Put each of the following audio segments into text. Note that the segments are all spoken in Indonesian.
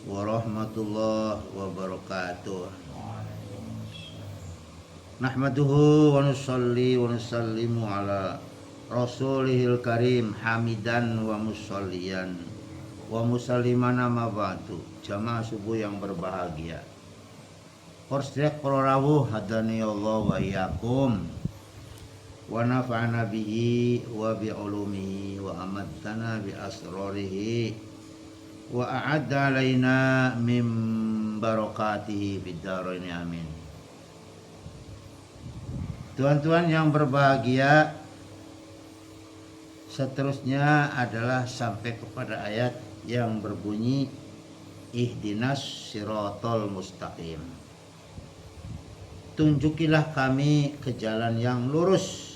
warahmatullahi wabarakatuh. Nahmaduhu wa nusalli wa nusallimu ala rasulihil karim hamidan wa musalliyan wa musalliman amma ba'du. Jamaah subuh yang berbahagia. Korsdek prorawuh hadani Allah wa iyyakum wa nafa'ana bihi wa bi ulumihi wa amattana bi asrarihi wa a'adda alaina min barakatihi fid dharain amin. Tuan-tuan yang berbahagia, seterusnya adalah sampai kepada ayat yang berbunyi ihdinas siratal mustaqim. Tunjukilah kami ke jalan yang lurus.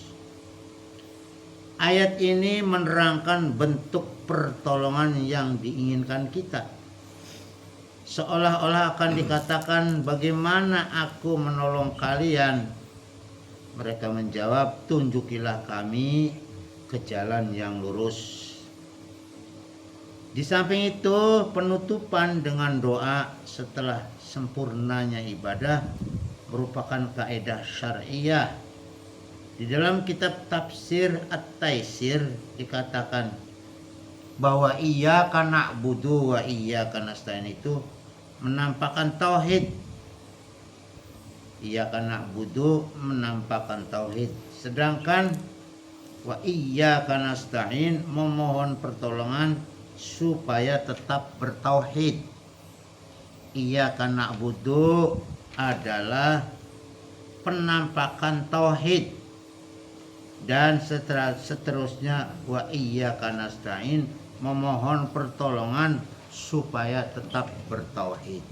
Ayat ini menerangkan bentuk pertolongan yang diinginkan kita. Seolah-olah akan dikatakan, bagaimana aku menolong kalian? Mereka menjawab, tunjukilah kami ke jalan yang lurus. Di samping itu, penutupan dengan doa setelah sempurnanya ibadah merupakan kaidah syar'iyah. Di dalam kitab tafsir At-Taisir dikatakan bahwa iyyaka na'budu wa iyyaka nasta'in itu menampakkan tauhid. Iyyaka na'budu menampakkan tauhid, sedangkan wa iyyaka nasta'in memohon pertolongan supaya tetap bertauhid. Iyyaka na'budu adalah penampakan tauhid, dan seterusnya wa iyyaka nasta'in memohon pertolongan supaya tetap bertauhid.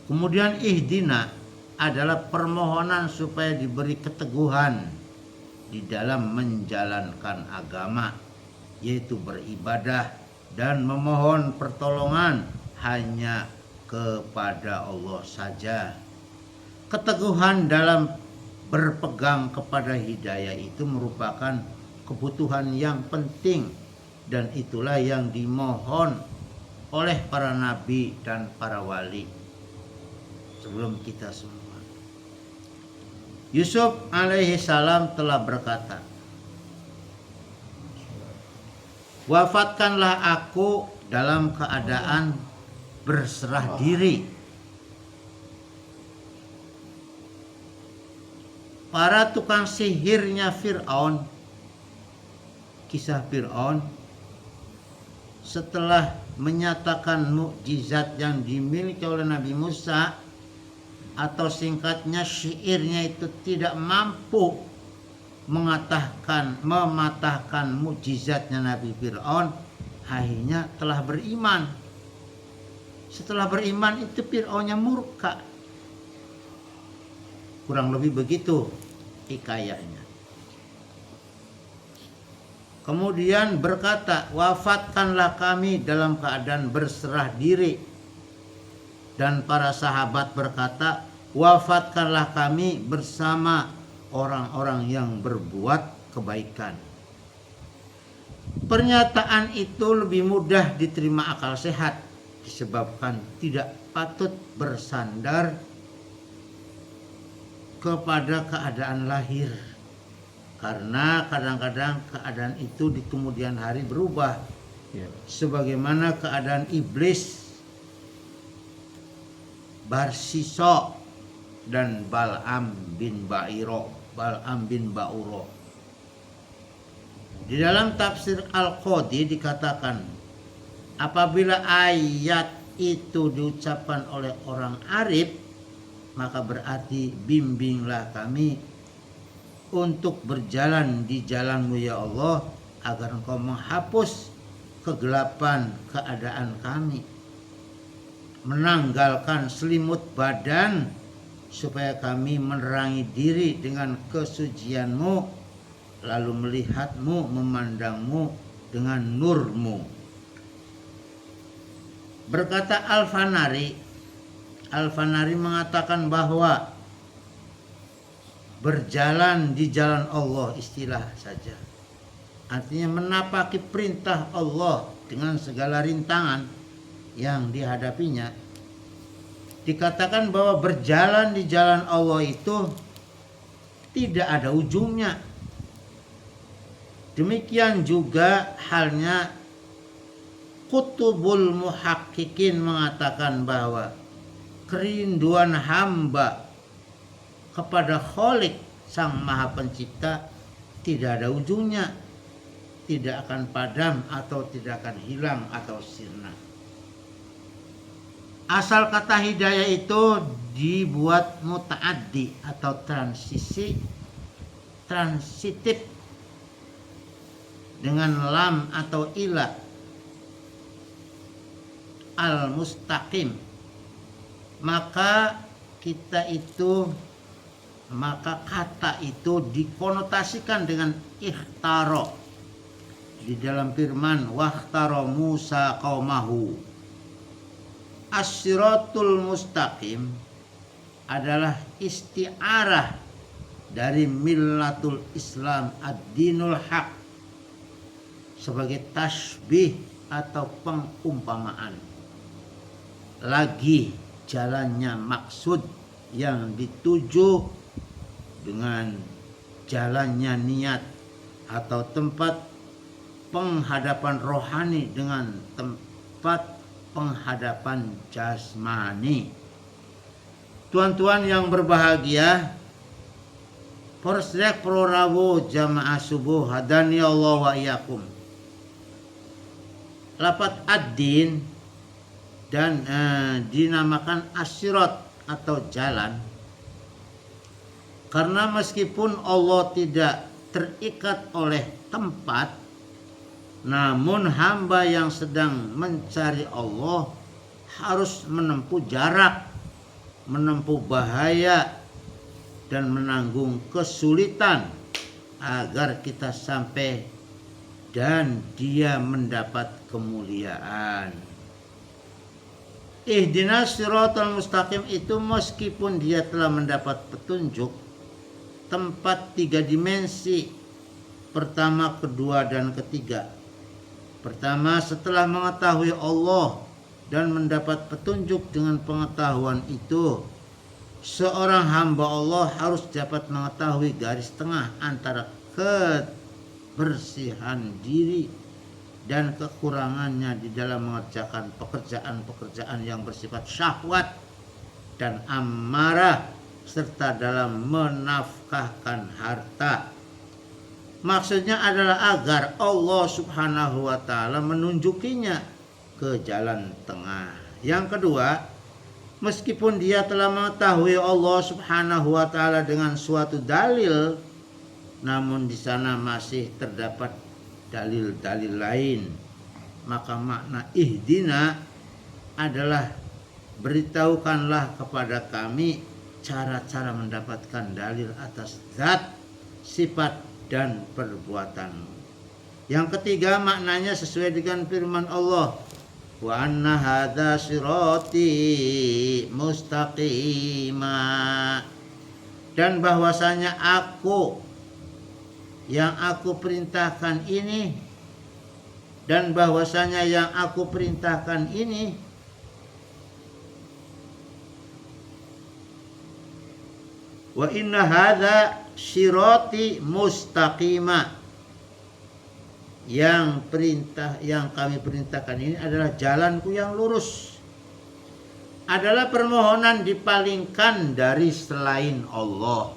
Kemudian ihdina adalah permohonan supaya diberi keteguhan di dalam menjalankan agama, yaitu beribadah dan memohon pertolongan hanya kepada Allah saja. Keteguhan dalam berpegang kepada hidayah itu merupakan kebutuhan yang penting, dan itulah yang dimohon oleh para nabi dan para wali sebelum kita semua. Yusuf alaihi salam telah berkata, wafatkanlah aku dalam keadaan berserah diri. Para tukang sihirnya Fir'aun, kisah Fir'aun, setelah menyatakan mukjizat yang dimiliki oleh Nabi Musa, atau singkatnya syairnya itu tidak mampu mematahkan mukjizatnya Nabi Fir'aun, akhirnya telah beriman. Setelah beriman itu Fir'aunnya murka. Kurang lebih begitu hikayahnya. Kemudian berkata, wafatkanlah kami dalam keadaan berserah diri. Dan para sahabat berkata, wafatkanlah kami bersama orang-orang yang berbuat kebaikan. Pernyataan itu lebih mudah diterima akal sehat, disebabkan tidak patut bersandar kepada keadaan lahir, karena kadang-kadang keadaan itu di kemudian hari berubah, sebagaimana keadaan iblis, Barsiso, dan Bal'am bin Ba'uro. Di dalam tafsir Al-Qadi dikatakan, apabila ayat itu diucapkan oleh orang arif, maka berarti bimbinglah kami untuk berjalan di jalan-Mu ya Allah, agar Engkau menghapus kegelapan keadaan kami, menanggalkan selimut badan supaya kami menerangi diri dengan kesucian-Mu, lalu melihat-Mu, memandang-Mu dengan nur-Mu. Berkata Al-Fanari mengatakan bahwa berjalan di jalan Allah istilah saja, artinya menapaki perintah Allah dengan segala rintangan yang dihadapinya, dikatakan bahwa berjalan di jalan Allah itu tidak ada ujungnya. Demikian juga halnya Kutubul Muhaqqiqin mengatakan bahwa kerinduan hamba kepada Khalik Sang Maha Pencipta tidak ada ujungnya, tidak akan padam atau tidak akan hilang atau sirna. Asal kata hidayah itu dibuat muta'addi atau transitif dengan lam atau ila al-mustaqim. Maka kata itu dikonotasikan dengan ikhtaro di dalam firman wakhtaro Musa qaumahu. As-siratul mustaqim adalah isti'arah dari millatul Islam ad-dinul haq sebagai tasbih atau pengumpamaan. Lagi jalannya maksud yang dituju dengan jalannya niat atau tempat penghadapan rohani dengan tempat penghadapan jasmani. Tuan-tuan yang berbahagia, Porsrek Pro Rabu jamaah subuh hadani Allah wa iyyakum. Lafaz ad-din dan dinamakan asyirat atau jalan karena meskipun Allah tidak terikat oleh tempat, namun hamba yang sedang mencari Allah harus menempuh jarak, menempuh bahaya, dan menanggung kesulitan agar kita sampai dan dia mendapat kemuliaan. Ihdinas siratal mustaqim itu meskipun dia telah mendapat petunjuk tempat 3 dimensi, pertama, kedua, dan ketiga. Pertama, setelah mengetahui Allah dan mendapat petunjuk dengan pengetahuan itu, seorang hamba Allah harus dapat mengetahui garis tengah antara kebersihan diri dan kekurangannya di dalam mengerjakan pekerjaan-pekerjaan yang bersifat syahwat dan amarah serta dalam menafkahkan harta. Maksudnya adalah agar Allah Subhanahu wa ta'ala menunjukinya ke jalan tengah. Yang kedua, meskipun dia telah mengetahui Allah Subhanahu wa ta'ala dengan suatu dalil, namun di sana masih terdapat dalil-dalil lain, maka makna ihdina adalah beritahukanlah kepada kami cara-cara mendapatkan dalil atas zat, sifat, dan perbuatan. Yang ketiga, maknanya sesuai dengan firman Allah, wa anna hadza sirati mustaqima, dan bahwasanya yang aku perintahkan ini wa inna hadza sirati mustaqima, yang kami perintahkan ini adalah jalanku yang lurus, adalah permohonan dipalingkan dari selain Allah,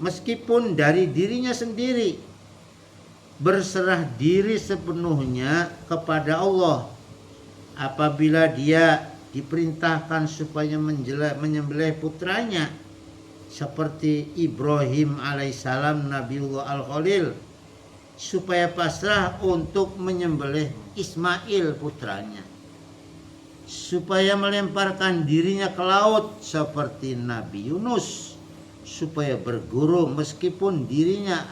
meskipun dari dirinya sendiri berserah diri sepenuhnya kepada Allah apabila dia diperintahkan supaya menyembelih putranya seperti Ibrahim alaihissalam Nabiullah al-Khalil, supaya pasrah untuk menyembelih Ismail putranya, supaya melemparkan dirinya ke laut seperti Nabi Yunus, supaya berguru meskipun dirinya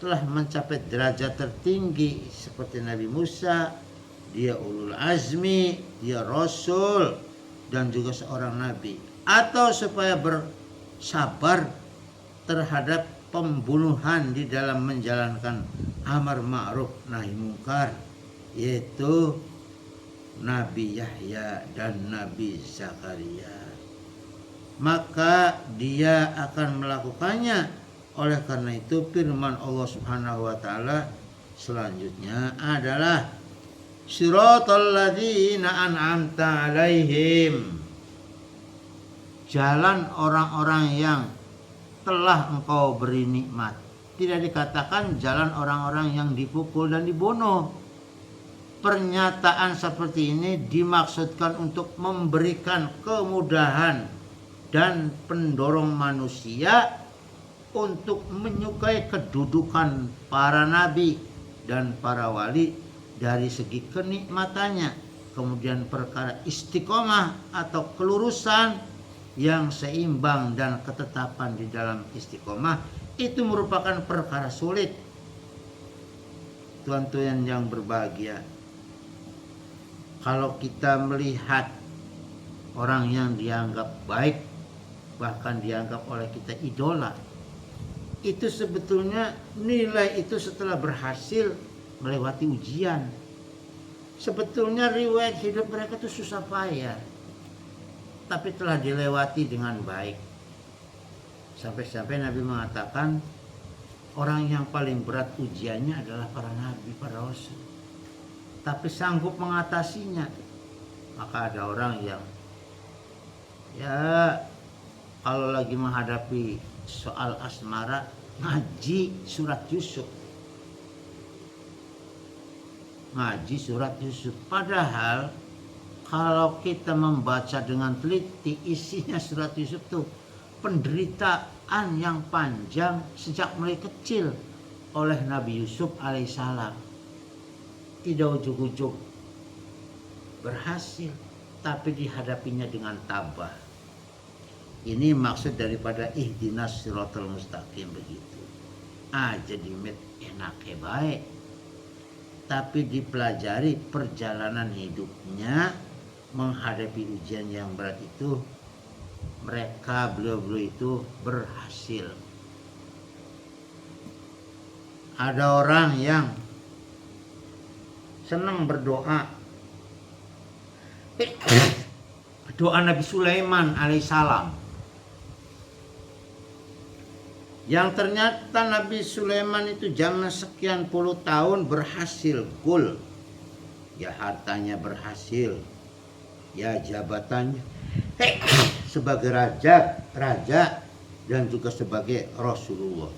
telah mencapai derajat tertinggi seperti Nabi Musa, dia ulul azmi, dia rasul dan juga seorang nabi, atau supaya bersabar terhadap pembunuhan di dalam menjalankan amar ma'ruf nahi mungkar, yaitu Nabi Yahya dan Nabi Zakaria. Maka dia akan melakukannya. Oleh karena itu firman Allah Subhanahu wa taala selanjutnya adalah siratal ladzina an'amta alaihim, jalan orang-orang yang telah engkau beri nikmat. Tidak dikatakan jalan orang-orang yang dipukul dan dibunuh. Pernyataan seperti ini dimaksudkan untuk memberikan kemudahan dan pendorong manusia untuk menyukai kedudukan para nabi dan para wali dari segi kenikmatannya. Kemudian perkara istiqomah atau kelurusan yang seimbang dan ketetapan di dalam istiqomah itu merupakan perkara sulit. Tuan-tuan yang berbahagia, kalau kita melihat orang yang dianggap baik, bahkan dianggap oleh kita idola, itu sebetulnya nilai itu setelah berhasil melewati ujian. Sebetulnya riwayat hidup mereka itu susah payah, tapi telah dilewati dengan baik. Sampai-sampai Nabi mengatakan orang yang paling berat ujiannya adalah para nabi, para rasul, tapi sanggup mengatasinya. Maka ada orang yang kalau lagi menghadapi soal asmara ngaji surat Yusuf. Padahal kalau kita membaca dengan teliti isinya surat Yusuf tuh penderitaan yang panjang sejak mulai kecil oleh Nabi Yusuf alaihissalam. Tidak ujug-ujug berhasil, tapi dihadapinya dengan tabah. Ini maksud daripada ihdinas siratal mustaqim begitu. Jadi enaknya baik, tapi dipelajari perjalanan hidupnya menghadapi ujian yang berat itu, beliau-beliau itu berhasil. Ada orang yang senang berdoa. Doa Nabi Sulaiman alaihissalam, yang ternyata Nabi Sulaiman itu zaman sekian puluh tahun berhasil gul. Ya hartanya berhasil, ya jabatannya sebagai raja dan juga sebagai Rasulullah.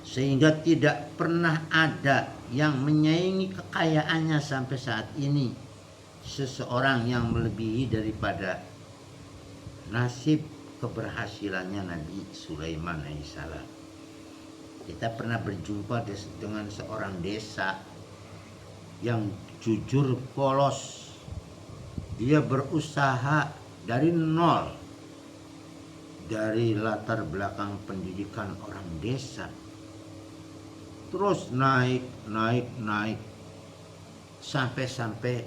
Sehingga tidak pernah ada yang menyaingi kekayaannya sampai saat ini seseorang yang melebihi daripada nasib keberhasilannya Nabi Sulaiman alaihissalam. Kita pernah berjumpa dengan seorang desa yang jujur polos. Dia berusaha dari nol, dari latar belakang pendidikan orang desa, terus naik sampai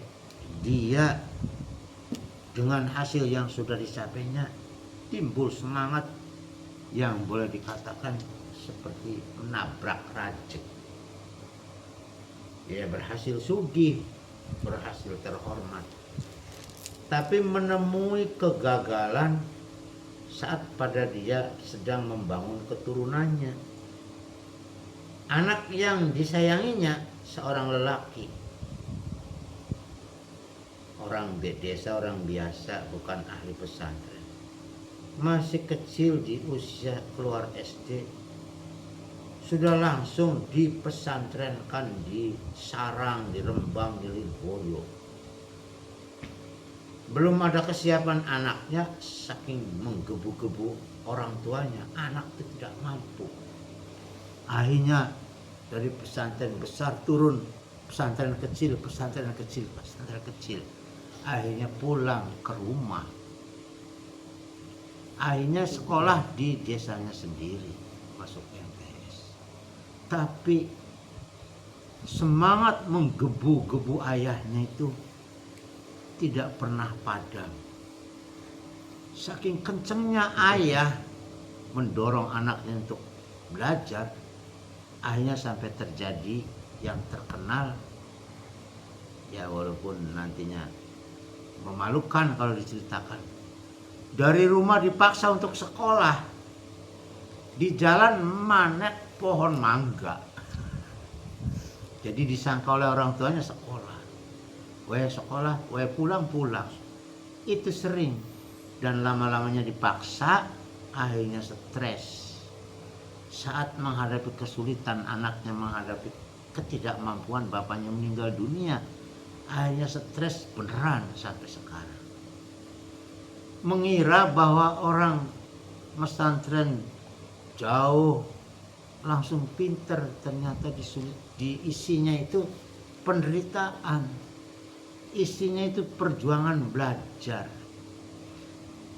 dia dengan hasil yang sudah dicapainya timbul semangat yang boleh dikatakan seperti menabrak rajek. Dia berhasil sugih, berhasil terhormat, tapi menemui kegagalan saat pada dia sedang membangun keturunannya. Anak yang disayanginya seorang lelaki, orang desa, orang biasa, bukan ahli pesantren, masih kecil di usia keluar SD, sudah langsung dipesantrenkan di Sarang, di Rembang, di Lirboyo. Belum ada kesiapan anaknya, saking menggebu-gebu orang tuanya, anak itu tidak mampu. Akhirnya dari pesantren besar turun pesantren kecil. Akhirnya pulang ke rumah. Akhirnya sekolah di desanya sendiri, masuk MTS. Tapi semangat menggebu-gebu ayahnya itu tidak pernah padam. Saking kencengnya ayah mendorong anaknya untuk belajar, akhirnya sampai terjadi yang terkenal, ya walaupun nantinya memalukan kalau diceritakan, dari rumah dipaksa untuk sekolah, di jalan manek pohon mangga. Jadi disangka oleh orang tuanya sekolah, pulang. Itu sering, dan lama-lamanya dipaksa, akhirnya stres. Saat menghadapi kesulitan, anaknya menghadapi ketidakmampuan, bapaknya meninggal dunia, akhirnya stres beneran sampai sekarang. Mengira bahwa orang pesantren jauh langsung pinter, ternyata isinya itu penderitaan, isinya itu perjuangan belajar.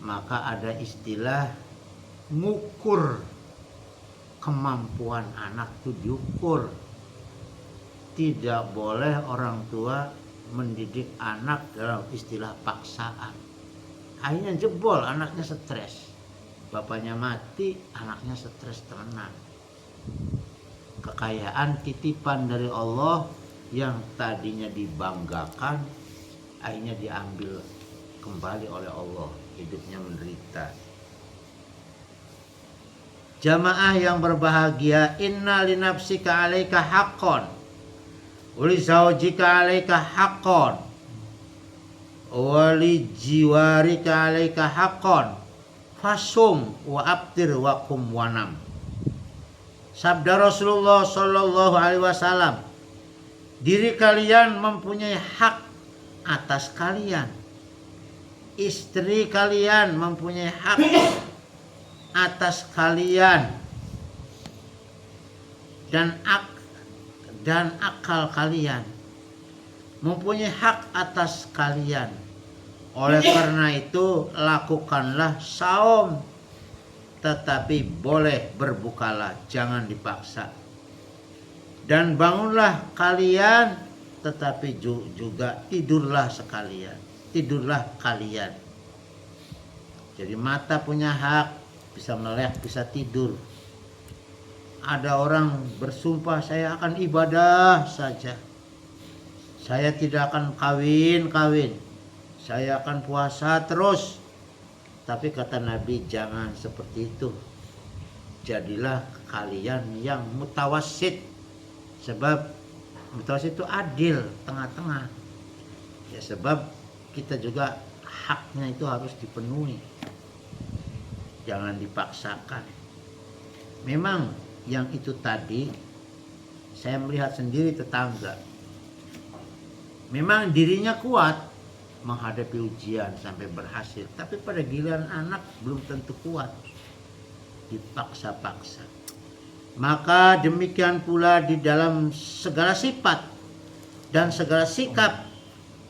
Maka ada istilah ngukur kemampuan anak itu diukur. Tidak boleh orang tua mendidik anak dalam istilah paksaan. Akhirnya jebol, anaknya stres. Bapaknya mati, anaknya stres tenan. Kekayaan titipan dari Allah yang tadinya dibanggakan, akhirnya diambil kembali oleh Allah, hidupnya menderita. Jamaah yang berbahagia, inna li nafsika 'alaika haqqan wa li zawjika 'alaika haqqan wa li jiwarika 'alaika haqqan fasum wa abtir wa qum wa nam. Sabda Rasulullah sallallahu alaihi wasallam, diri kalian mempunyai hak atas kalian, istri kalian mempunyai hak atas kalian, dan akal kalian mempunyai hak atas kalian. Oleh karena itu lakukanlah saum, tetapi boleh berbukalah, jangan dipaksa. Dan bangunlah kalian, tetapi juga tidurlah sekalian, tidurlah kalian. Jadi mata punya hak, bisa melek, bisa tidur. Ada orang bersumpah, saya akan ibadah saja, saya tidak akan kawin, saya akan puasa terus. Tapi kata Nabi, jangan seperti itu. Jadilah kalian yang mutawassit. Sebab mutawassit itu adil, tengah-tengah. Ya, sebab kita juga haknya itu harus dipenuhi. Jangan dipaksakan. Memang yang itu tadi saya melihat sendiri tetangga. Memang dirinya kuat menghadapi ujian sampai berhasil, tapi pada giliran anak belum tentu kuat, dipaksa-paksa. Maka demikian pula di dalam segala sifat dan segala sikap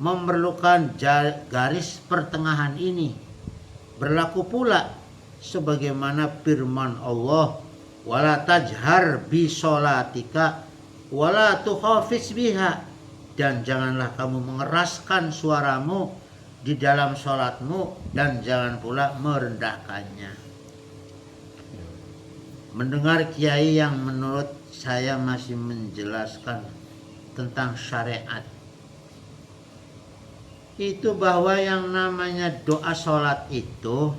memerlukan garis pertengahan ini. Berlaku pula sebagaimana firman Allah, wala tajhar bi sholatika wala tukhafiz biha, dan janganlah kamu mengeraskan suaramu di dalam sholatmu, dan jangan pula merendahkannya. Mendengar kiai yang menurut saya masih menjelaskan tentang syariat, itu bahwa yang namanya doa sholat itu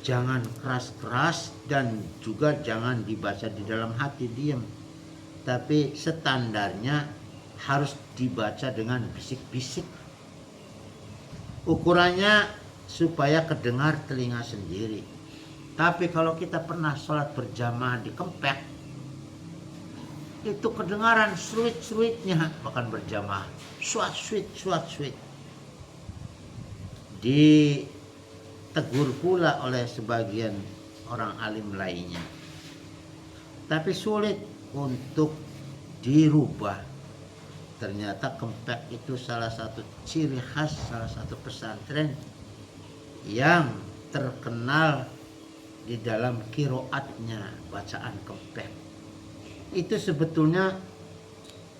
jangan keras-keras, dan juga jangan dibaca di dalam hati diam, tapi standarnya harus dibaca dengan bisik-bisik. Ukurannya supaya kedengar telinga sendiri. Tapi kalau kita pernah sholat berjamaah di Kempek, itu kedengaran suit-suitnya, bahkan berjamaah suat-suit. Ditegur pula oleh sebagian orang alim lainnya. Tapi sulit untuk dirubah. Ternyata Kempek itu salah satu ciri khas, salah satu pesantren yang terkenal di dalam kiroatnya, bacaan Kempek. Itu sebetulnya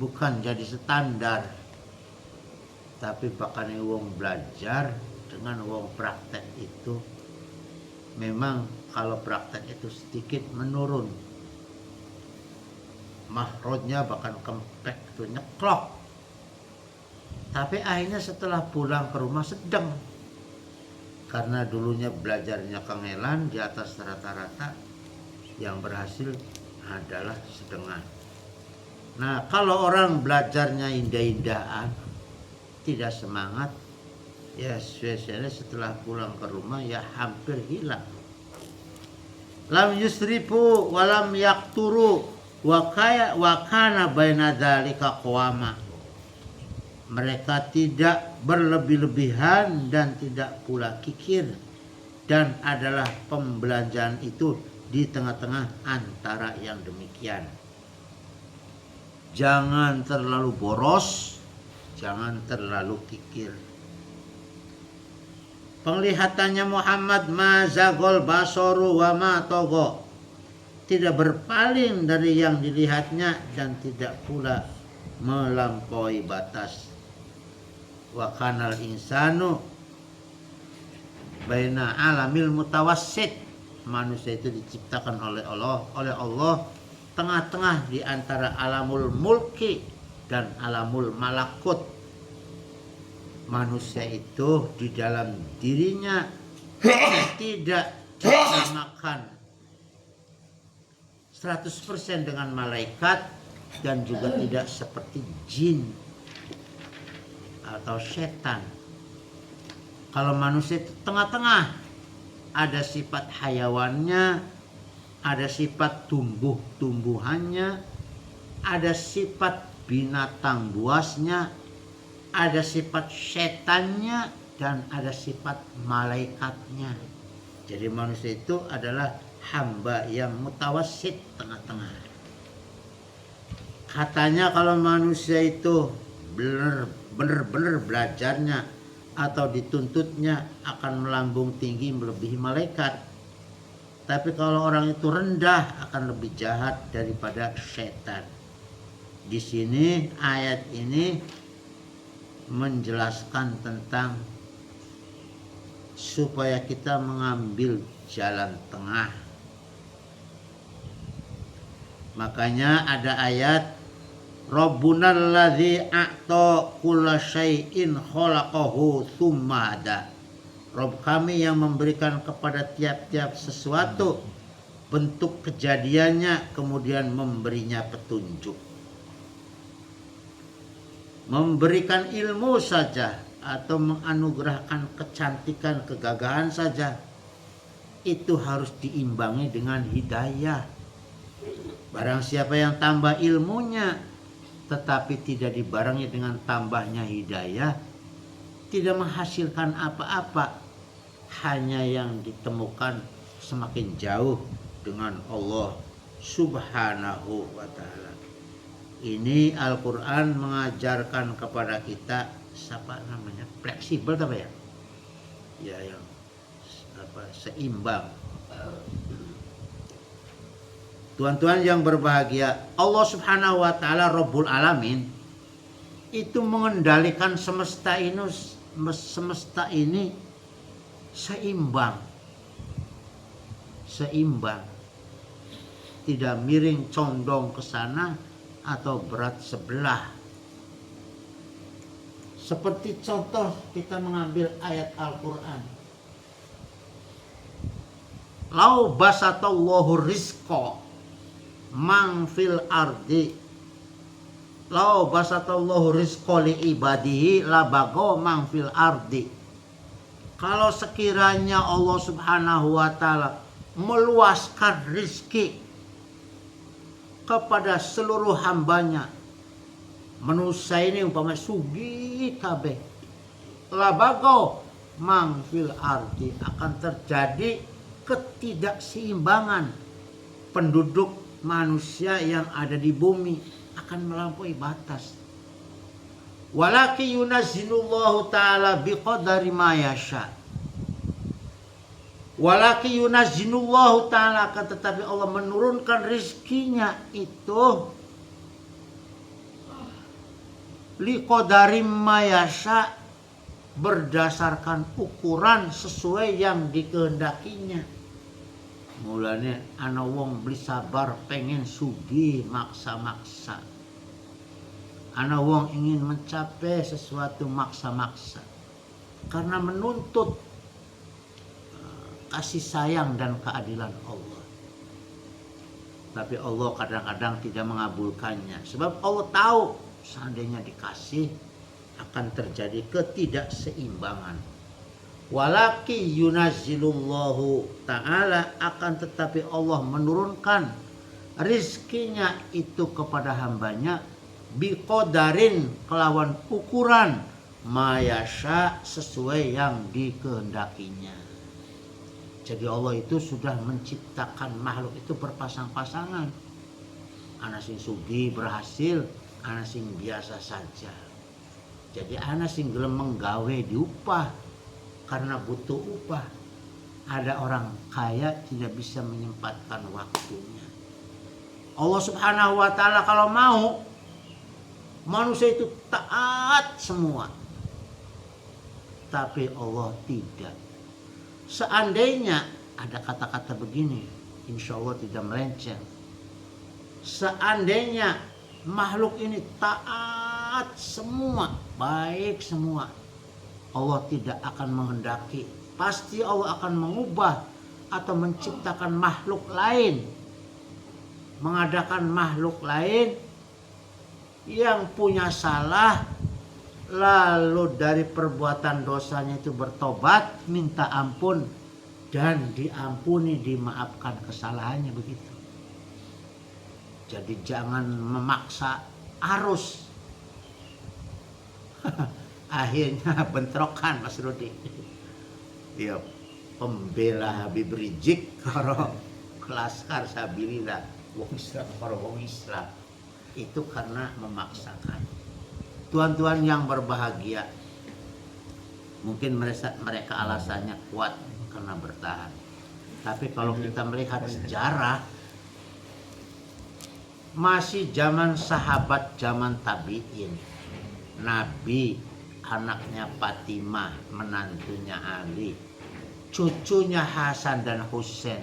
bukan jadi standar, tapi bahkan wong belajar dengan wong praktek itu memang kalau praktek itu sedikit menurun, mahrojnya bahkan kempek tuh nyeklok. Tapi akhirnya setelah pulang ke rumah sedang, karena dulunya belajarnya kangelan di atas rata-rata, yang berhasil adalah sedang. Nah, kalau orang belajarnya indah-indahan, tidak semangat, ya biasanya setelah pulang ke rumah ya hampir hilang. Lam yusrifu walam yakturu wa kana baina dzalika qawama. Mereka tidak berlebih-lebihan dan tidak pula kikir, dan adalah pembelanjaan itu di tengah-tengah antara yang demikian. Jangan terlalu boros, jangan terlalu kikir. Penglihatannya Muhammad mazagol basoru wa ma togo, tidak berpaling dari yang dilihatnya dan tidak pula melampaui batas. Wa kanal insanu baina alamil mutawassit, manusia itu diciptakan oleh Allah tengah-tengah di antara alamul mulki dan alamul malakut. Manusia itu di dalam dirinya tidak disamakan 100% dengan malaikat, dan juga tidak seperti jin atau setan. Kalau manusia itu tengah-tengah, ada sifat hayawannya, ada sifat tumbuh-tumbuhannya, ada sifat binatang buasnya, ada sifat setannya, dan ada sifat malaikatnya. Jadi manusia itu adalah hamba yang mutawassit, tengah-tengah. Katanya kalau manusia itu benar-benar belajarnya atau dituntutnya akan melambung tinggi melebihi malaikat. Tapi kalau orang itu rendah akan lebih jahat daripada setan. Di sini ayat ini menjelaskan tentang supaya kita mengambil jalan tengah. Makanya ada ayat Rabbunal ladzi a'ta kulla syai'in khalaqahu tsumma hada. Rabb kami yang memberikan kepada tiap-tiap sesuatu bentuk kejadiannya, kemudian memberinya petunjuk. Memberikan ilmu saja atau menganugerahkan kecantikan, kegagahan saja, itu harus diimbangi dengan hidayah. Barang siapa yang tambah ilmunya tetapi tidak dibarengi dengan tambahnya hidayah, tidak menghasilkan apa-apa, hanya yang ditemukan semakin jauh dengan Allah Subhanahu wa ta'ala. Ini Al-Quran mengajarkan kepada kita fleksibel apa ya? Ya, yang seimbang. Tuan-tuan yang berbahagia, Allah Subhanahu wa ta'ala Rabbul Alamin itu mengendalikan semesta ini seimbang. Tidak miring condong ke sana atau berat sebelah. Seperti contoh kita mengambil ayat Al-Quran. Lau basatallahu rizqa man fil ardi, lau basatallahu rizqa li ibadihi labago man fil ardi. Kalau sekiranya Allah Subhanahu wa ta'ala meluaskan rizki kepada seluruh hambanya, manusia ini umpama sugih kabeh, labago man fil ardi, akan terjadi ketidakseimbangan. Penduduk manusia yang ada di bumi akan melampaui batas. Walaki yunazzilullahu ta'ala biqadari ma yasha. Walaki yunazzilullahu ta'ala, akan tetapi Allah menurunkan rizkinya itu liqadari ma yasha, berdasarkan ukuran sesuai yang dikehendakinya. Mulanya ana wong beli sabar pengen sugih maksa-maksa. Ana wong ingin mencapai sesuatu maksa-maksa. Karena menuntut kasih sayang dan keadilan Allah. Tapi Allah kadang-kadang tidak mengabulkannya. Sebab Allah tahu seandainya dikasih akan terjadi ketidakseimbangan. Walaki yunazzilullahu ta'ala, akan tetapi Allah menurunkan rizkinya itu kepada hambanya biqodarin, kelawan ukuran mayasya, sesuai yang dikehendakinya. Jadi Allah itu sudah menciptakan makhluk itu berpasang-pasangan. Ana sing sugih berhasil, ana sing biasa saja. Jadi ana sing gelem menggawe diupah karena butuh upah. Ada orang kaya tidak bisa menyempatkan waktunya. Allah Subhanahu wa ta'ala kalau mau, manusia itu taat semua. Tapi Allah tidak. Seandainya ada kata-kata begini, insya Allah tidak melenceng. Seandainya makhluk ini taat semua, baik semua, Allah tidak akan menghendaki, pasti Allah akan mengubah atau menciptakan makhluk lain, mengadakan makhluk lain yang punya salah, lalu dari perbuatan dosanya itu bertobat, minta ampun, dan diampuni, dimaafkan kesalahannya, begitu. Jadi jangan memaksa arus. Akhirnya bentrokan Mas Rudi. Ya, pembela Habib Rizik karo Laskar Sabilillah, wong Islam karo wong Islam. Itu karena memaksakan. Tuan-tuan yang berbahagia, mungkin mereka alasannya kuat karena bertahan. Tapi kalau kita melihat sejarah, masih zaman sahabat, zaman tabi'in, Nabi, anaknya Fatimah, menantunya Ali, cucunya Hasan dan Husain,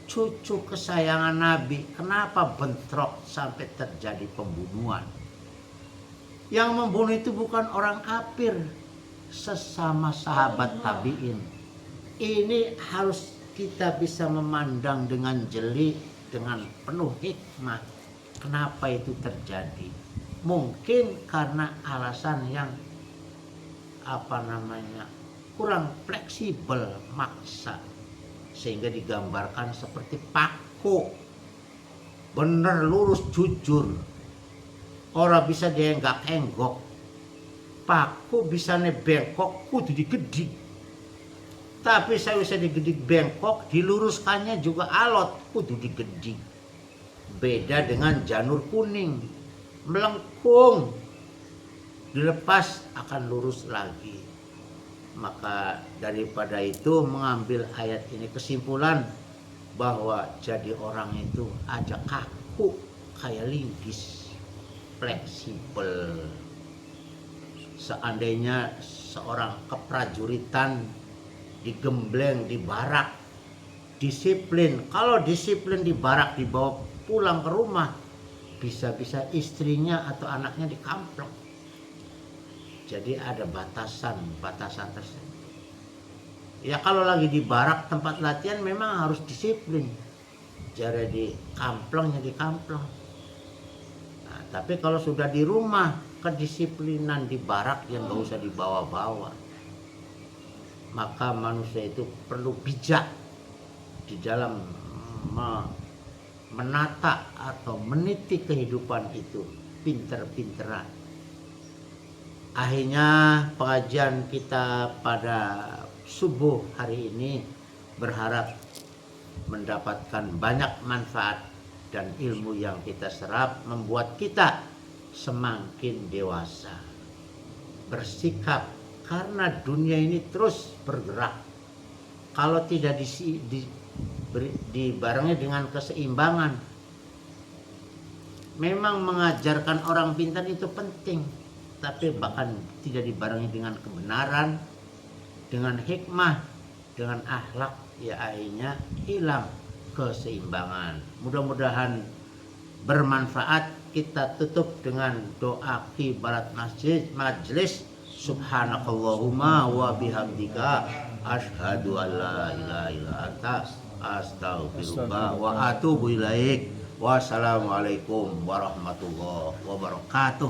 cucu kesayangan Nabi, kenapa bentrok sampai terjadi pembunuhan? Yang membunuh itu bukan orang kafir, sesama sahabat tabi'in. Ini harus kita bisa memandang dengan jeli, dengan penuh hikmah. Kenapa itu terjadi? Mungkin karena alasan yang kurang fleksibel, maksa, sehingga digambarkan seperti paku, bener lurus jujur, orang bisa dienggak-enggok. Paku bisa bengkok kudu digedik, tapi saya bisa digedik bengkok, diluruskannya juga alot, kudu digedik. Beda dengan janur kuning, melengkung, dilepas akan lurus lagi. Maka daripada itu mengambil ayat ini kesimpulan bahwa jadi orang itu aja kaku kayak linggis, fleksibel. Seandainya seorang keprajuritan digembleng di barak, disiplin. Kalau disiplin di barak, dibawa pulang ke rumah, bisa-bisa istrinya atau anaknya dikamplok. Jadi ada batasan tersebut. Ya kalau lagi di barak tempat latihan memang harus disiplin. Jadi kamplongnya di kamplong. Nah, tapi kalau sudah di rumah, kedisiplinan di barak yang nggak usah dibawa-bawa. Maka manusia itu perlu bijak di dalam menata atau meniti kehidupan itu, pinter-pinteran. Akhirnya pengajian kita pada subuh hari ini berharap mendapatkan banyak manfaat, dan ilmu yang kita serap membuat kita semakin dewasa, bersikap, karena dunia ini terus bergerak. Kalau tidak dibarengi dengan keseimbangan, memang mengajarkan orang pintar itu penting, tapi bahkan tidak dibarengi dengan kebenaran, dengan hikmah, dengan akhlak, ya akhirnya hilang keseimbangan. Mudah-mudahan bermanfaat. Kita tutup dengan doa kibarat majlis. Subhanakallahumma wa bihamdika asyhadu an la ilaha illa anta astaghfiruka wa atubu ilaik. Wassalamualaikum warahmatullahi wabarakatuh.